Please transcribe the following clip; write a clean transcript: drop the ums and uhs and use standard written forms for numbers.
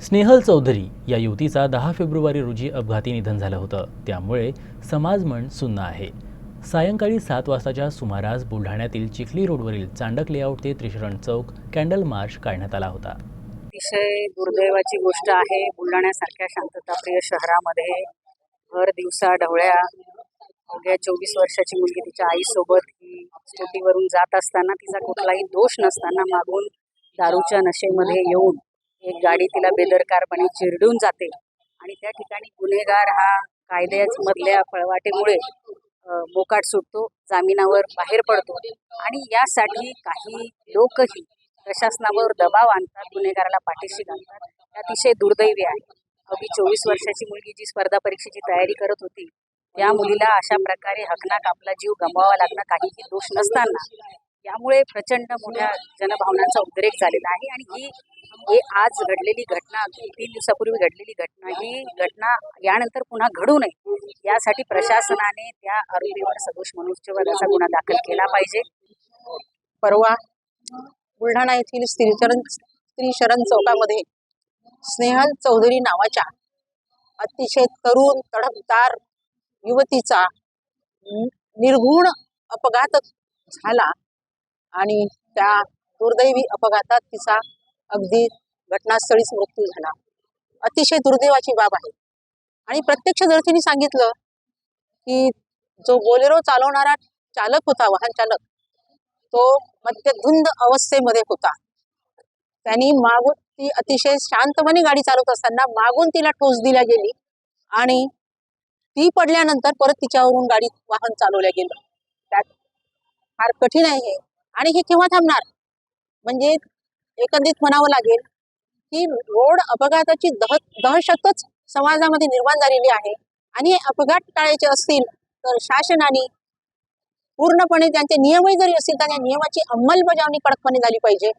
स्नेहल चौधरी या युवतीचा 10 फेब्रुवारी रोजी अपघाती निधन झालं होतं. त्यामुळे समाजमन सुन्न आहे. सायंकाळी 7 वाजताच्या सुमारास बुलढाण्यातील चिखली रोडवरील चांडक लेआउट ते त्रिशरण चौक कॅन्डल मार्च काढण्यात आला होता. अतिशय दुर्दैवाची गोष्ट आहे. बुलढाण्यासारख्या शांतताप्रिय शहरामध्ये भर दिवसा ढवळ्या अवघ्या 24 वर्षाची मुलगी तिच्या आईसोबत ही स्कूटीवरून जात असताना तिचा कुठलाही दोष नसताना मागून दारूच्या नशेमध्ये येऊन एक गाडी तिला बेदरकारपणे चिरडून जाते आणि त्या ठिकाणी गुन्हेगार हा कायद्यामधल्या पळवाटेमुळे मोकाट सुटतो, जामिनावर बाहेर पडतो आणि यासाठी काही लोकही प्रशासनावर दबाव आणतात, गुन्हेगाराला पाठीशी घालतात. हे अतिशय दुर्दैवी आहे. अवघी 24 वर्षाची मुलगी जी स्पर्धा परीक्षेची तयारी करत होती, त्या मुलीला अशा प्रकारे हकनाक आपला जीव गमवावा लागणं काहीही दोष नसताना यामुळे प्रचंड मोठ्या जनभावनांचा उद्रेक झालेला आहे. आणि ही आज घडलेली घटना, 3 दिवसापूर्वी घडलेली घटना, ही घटना यानंतर पुन्हा घडू नये यासाठी प्रशासनाने त्या आरोपीवर सदोष मनुष्यवधाचा गुन्हा दाखल केला पाहिजे. परवा बुलढाणा येथील त्रिशरण चौकामध्ये स्नेहल चौधरी नावाच्या अतिशय तरुण तडफदार युवतीचा निर्घुण अपघात झाला आणि त्या दुर्दैवी अपघातात तिचा अगदी घटनास्थळीच मृत्यू झाला. अतिशय दुर्दैवाची बाब आहे. आणि प्रत्यक्षदर्शींनी सांगितलं की जो बोलेरो चालवणारा चालक होता, वाहन चालक, तो मद्यधुंद अवस्थेमध्ये होता. त्यांनी मागून ती अतिशय शांतपणे गाडी चालवत असताना मागून तिला ठोस दिल्या गेली आणि ती पडल्यानंतर परत तिच्यावरून वाहन चालवल्या गेलं. त्यात फार कठीण आहे हे. आणि हे केव्हा थांबणार? म्हणजे एकंदरीत म्हणावं लागेल की रोड अपघाताची दहशतच समाजामध्ये निर्माण झालेली आहे. आणि हे अपघात टाळायचे असतील तर शासनाने पूर्णपणे त्यांचे नियमही जरी असतील तर त्या नियमाची अंमलबजावणी कडकपणे झाली पाहिजे.